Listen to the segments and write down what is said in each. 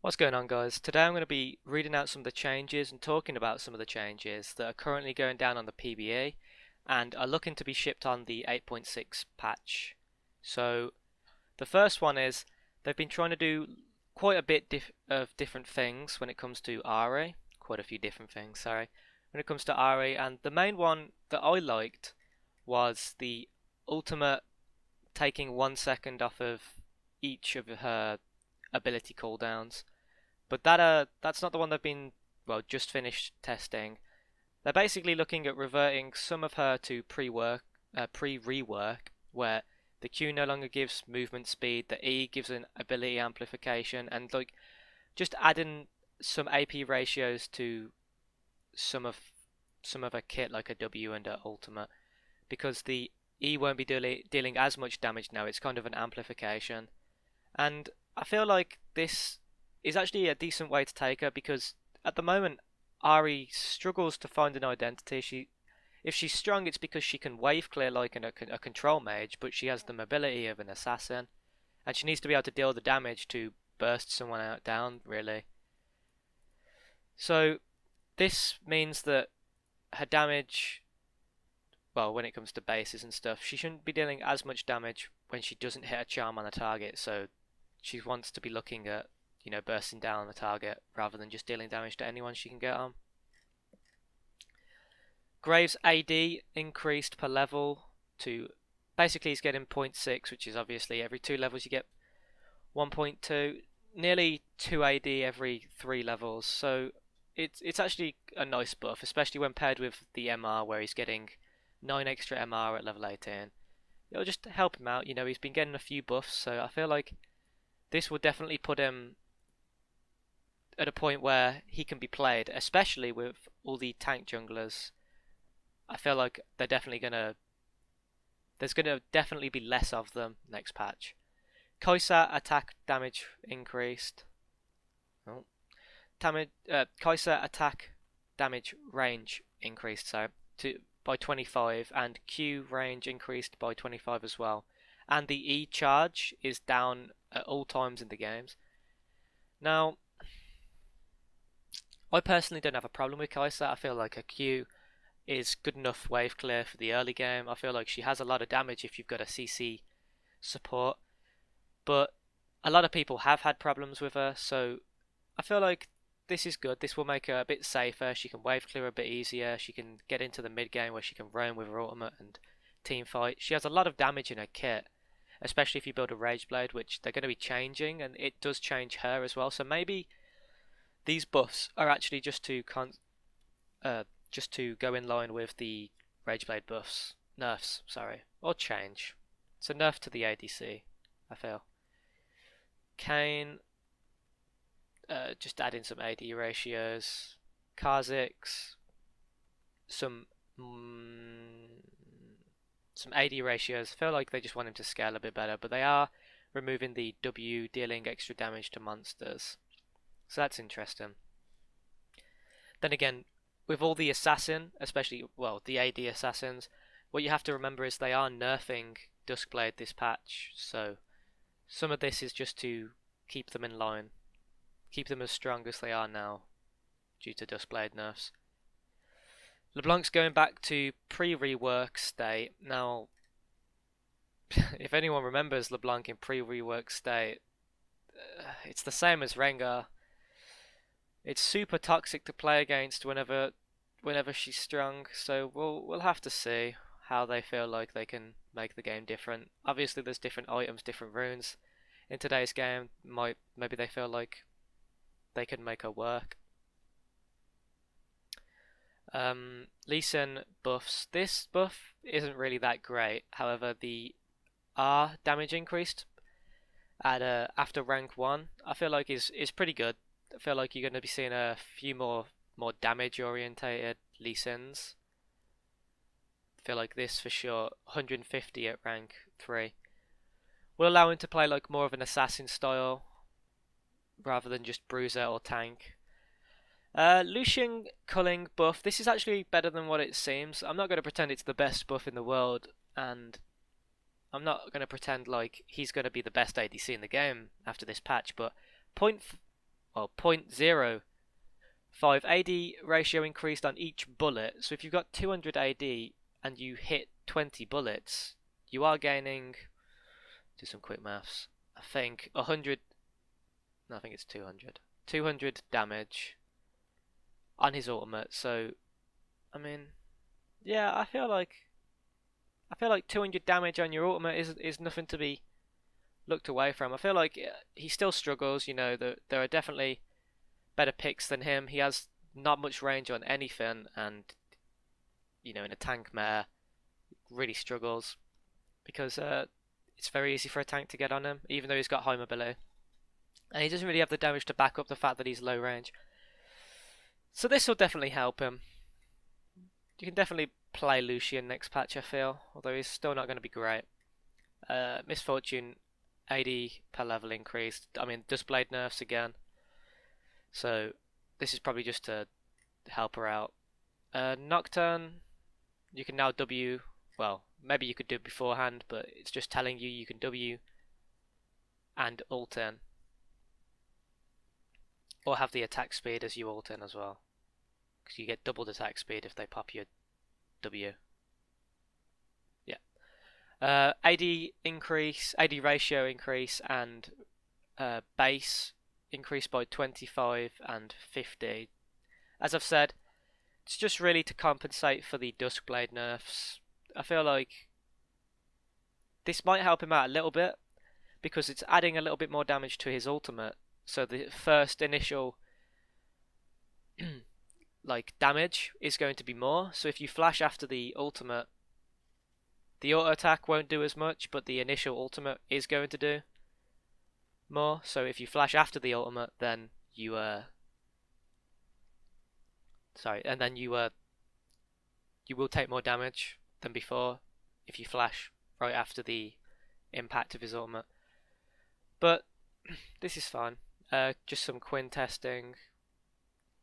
What's going on, guys? Today I'm going to be reading out some of the changes and talking about some of the changes that are currently going down on the PBE and are looking to be shipped on the 8.6 patch. So the first one is they've been trying to do quite a bit of different things when it comes to RE, quite a few different things, sorry, when it comes to RE, and the main one that I liked was the ultimate taking 1 second off of each of her ability cooldowns. But that's not the one they've been just finished testing. They're basically looking at reverting some of her to pre-rework, where the Q no longer gives movement speed, the E gives an ability amplification, and like just adding some AP ratios to some of some of her kit, like a W and a ultimate, because the E won't be dealing as much damage now. It's kind of an amplification. And I feel like this is actually a decent way to take her because at the moment Ari struggles to find an identity. If she's strong, it's because she can wave clear like a control mage, but she has the mobility of an assassin, and she needs to be able to deal the damage to burst someone out down, really. So this means that her damage, well, when it comes to bases and stuff, she shouldn't be dealing as much damage when she doesn't hit a charm on a target. So she wants to be looking at, bursting down the target rather than just dealing damage to anyone she can get on. Graves' AD increased per level to basically he's getting zero point 0.6, which is obviously every 2 levels you get 1.2, nearly 2 AD every 3 levels. So it's actually a nice buff, especially when paired with the MR where he's getting 9 extra MR at level 18. It'll just help him out. He's been getting a few buffs, so I feel like this will definitely put him at a point where he can be played, especially with all the tank junglers. I feel like there's gonna definitely be less of them next patch. Kai'Sa attack damage increased. Oh. Kai'Sa attack damage range increased, so by 25, and Q range increased by 25 as well. And the E charge is down at all times in the games. Now, I personally don't have a problem with Kai'Sa. I feel like her Q is good enough wave clear for the early game. I feel like she has a lot of damage if you've got a CC support, but a lot of people have had problems with her, so I feel like this is good. This will make her a bit safer. She can wave clear a bit easier. She can get into the mid game where she can roam with her ultimate and team fight. She has a lot of damage in her kit, especially if you build a Rage Blade, which they're going to be changing, and it does change her as well. So maybe these buffs are actually just to go in line with the Rage Blade nerfs, sorry, or change. It's a nerf to the ADC, I feel. Kane, just adding some AD ratios. Kha'Zix, some some AD ratios. I feel like they just want him to scale a bit better, but they are removing the W dealing extra damage to monsters. So that's interesting. Then again, with all the assassin, especially, well, the AD assassins, what you have to remember is they are nerfing Duskblade this patch, so some of this is just to keep them in line, keep them as strong as they are now due to Duskblade nerfs. LeBlanc's going back to pre-rework state. Now, if anyone remembers LeBlanc in pre-rework state, it's the same as Rengar. It's super toxic to play against whenever she's strong. So we'll have to see how they feel like they can make the game different. Obviously, there's different items, different runes in today's game. Maybe they feel like they can make her work. Lucian buffs. This buff isn't really that great. However, the R damage increased at after rank 1, I feel like is pretty good. I feel like you're going to be seeing a few more damage orientated Lee Sins. I feel like this for sure. 150 at rank 3 will allow him to play like more of an assassin style rather than just bruiser or tank. Lucian culling buff. This is actually better than what it seems. I'm not going to pretend it's the best buff in the world, and I'm not going to pretend like he's going to be the best ADC in the game after this patch, but well, 0.05 AD ratio increased on each bullet. So if you've got 200 AD and you hit 20 bullets, you are gaining, do some quick maths, I think 100, no, I think it's 200 damage on his ultimate. So I mean, yeah, I feel like 200 damage on your ultimate is nothing to be looked away from. I feel like he still struggles. There are definitely better picks than him. He has not much range on anything, and in a tank meta, really struggles because it's very easy for a tank to get on him, even though he's got high mobility, and he doesn't really have the damage to back up the fact that he's low range. So this will definitely help him. You can definitely play Lucian next patch, I feel, although he's still not going to be great. Misfortune 80 per level increased. I mean, Duskblade nerfs again. So this is probably just to help her out. Nocturne, you can now W. Well, maybe you could do it beforehand, but it's just telling you can W and ult in. Or have the attack speed as you ult in as well. Because you get doubled attack speed if they pop your W. Yeah. AD increase, AD ratio increase, and base increase by 25 and 50. As I've said, it's just really to compensate for the Duskblade nerfs. I feel like this might help him out a little bit because it's adding a little bit more damage to his ultimate. So the first initial damage is going to be more. So if you flash after the ultimate, the auto attack won't do as much, but the initial ultimate is going to do more. So if you flash after the ultimate, then you you will take more damage than before if you flash right after the impact of his ultimate. But this is fine. Just some Quinn testing.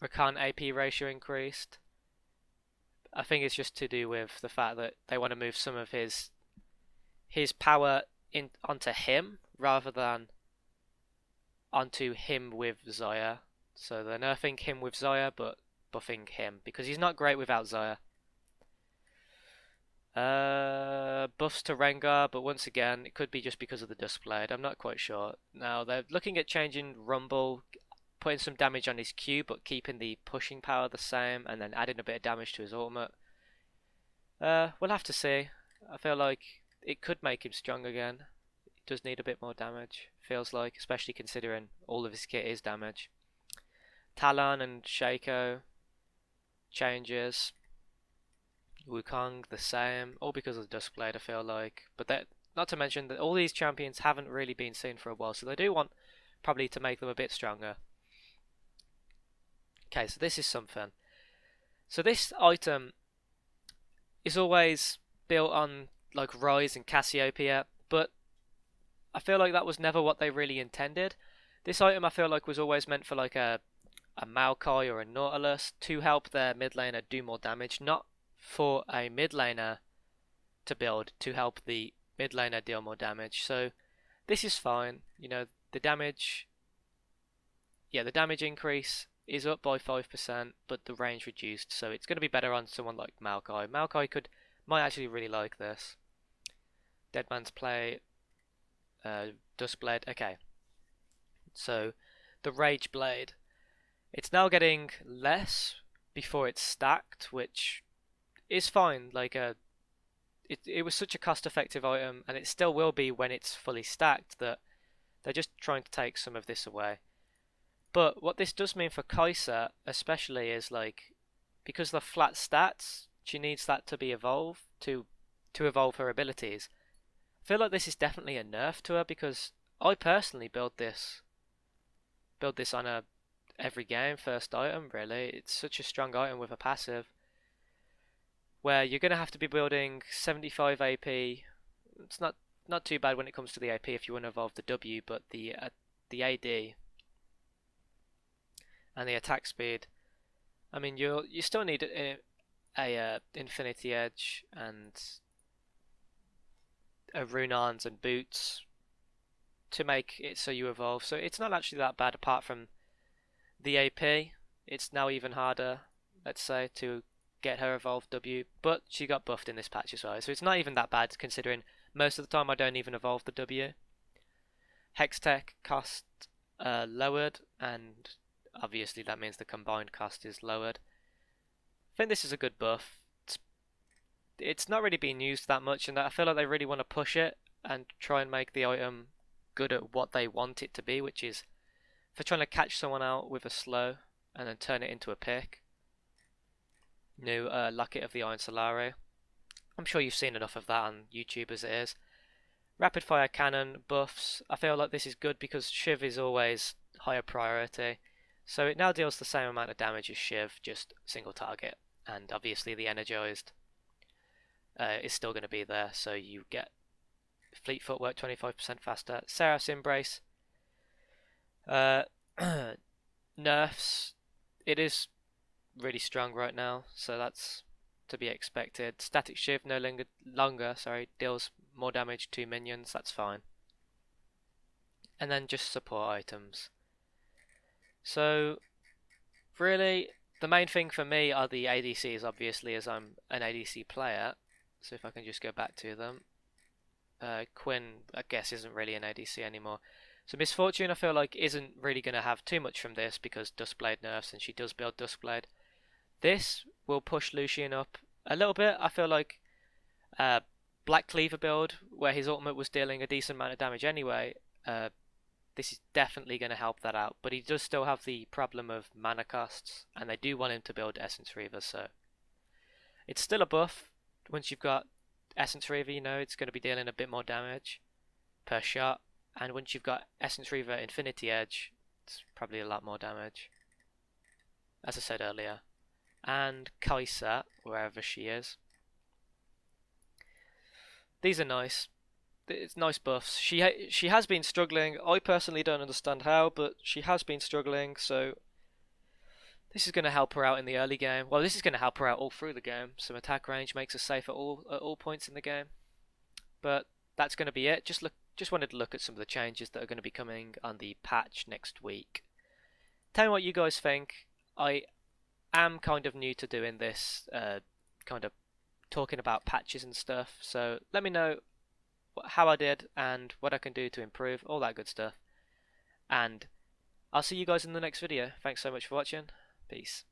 Rakan AP ratio increased. I think it's just to do with the fact that they want to move some of his power onto him rather than onto him with Xayah. So they're nerfing him with Xayah but buffing him because he's not great without Xayah. Buffs to Rengar, but once again, it could be just because of the Duskblade. I'm not quite sure. Now, they're looking at changing Rumble, putting some damage on his Q, but keeping the pushing power the same, and then adding a bit of damage to his ultimate. We'll have to see. I feel like it could make him strong again. He does need a bit more damage, feels like, especially considering all of his kit is damage. Talon and Shaco changes. Wukong the same, all because of the Duskblade, I feel like. But that, not to mention that all these champions haven't really been seen for a while, so they do want probably to make them a bit stronger. Okay, so this is something. So this item is always built on like Rise and Cassiopeia, but I feel like that was never what they really intended. This item I feel like was always meant for like a Maokai or a Nautilus to help their mid laner do more damage, not for a mid laner to build to help the mid laner deal more damage. So this is fine. The damage increase is up by 5%, but the range reduced, so it's going to be better on someone like Maokai. Maokai might actually really like this. Deadman's Play, Duskblade. Okay, so the Rage Blade, it's now getting less before it's stacked, which is fine. It was such a cost-effective item, and it still will be when it's fully stacked, that they're just trying to take some of this away. But what this does mean for Kai'Sa, especially, is because the flat stats, she needs that to be evolved to evolve her abilities. I feel like this is definitely a nerf to her because I personally build this on a every game first item. Really, it's such a strong item with a passive, where you're going to have to be building 75 AP. It's not too bad when it comes to the AP if you want to evolve the W, but the AD and the attack speed. I mean, you still need a Infinity Edge and a Rune Arms and boots to make it so you evolve. So it's not actually that bad, apart from the AP, it's now even harder, let's say, to get her evolved W, but she got buffed in this patch as well, so it's not even that bad considering most of the time I don't even evolve the W. Hextech cost lowered, and obviously that means the combined cost is lowered. I think this is a good buff. It's not really being used that much, and I feel like they really want to push it and try and make the item good at what they want it to be, which is for trying to catch someone out with a slow and then turn it into a pick. New Locket of the Iron Solare. I'm sure you've seen enough of that on YouTube as it is. Rapid fire cannon buffs. I feel like this is good because Shiv is always higher priority. So it now deals the same amount of damage as Shiv, just single target. And obviously the energized is still going to be there, so you get fleet footwork 25% faster. Seraph's Embrace. Nerfs. It is really strong right now, so that's to be expected. Static Shiv no longer deals more damage to minions, that's fine. And then just support items. So really the main thing for me are the ADCs, obviously, as I'm an ADC player. So if I can just go back to them. Quinn, I guess, isn't really an ADC anymore. So Misfortune, I feel like, isn't really going to have too much from this because Duskblade nerfs and she does build Duskblade. This will push Lucian up a little bit. I feel like Black Cleaver build, where his ultimate was dealing a decent amount of damage anyway, this is definitely going to help that out. But he does still have the problem of mana costs, and they do want him to build Essence Reaver, so it's still a buff. Once you've got Essence Reaver, you know it's going to be dealing a bit more damage per shot, and once you've got Essence Reaver Infinity Edge, it's probably a lot more damage, as I said earlier. And Kai'Sa, wherever she is. These are nice. It's nice buffs. She has been struggling. I personally don't understand how, but she has been struggling, so this is going to help her out in the early game. Well, this is going to help her out all through the game. Some attack range makes her safe at all points in the game. But that's going to be it. Just wanted to look at some of the changes that are going to be coming on the patch next week. Tell me what you guys think. I am kind of new to doing this, kind of talking about patches and stuff. So let me know how I did and what I can do to improve, all that good stuff. And I'll see you guys in the next video. Thanks so much for watching. Peace.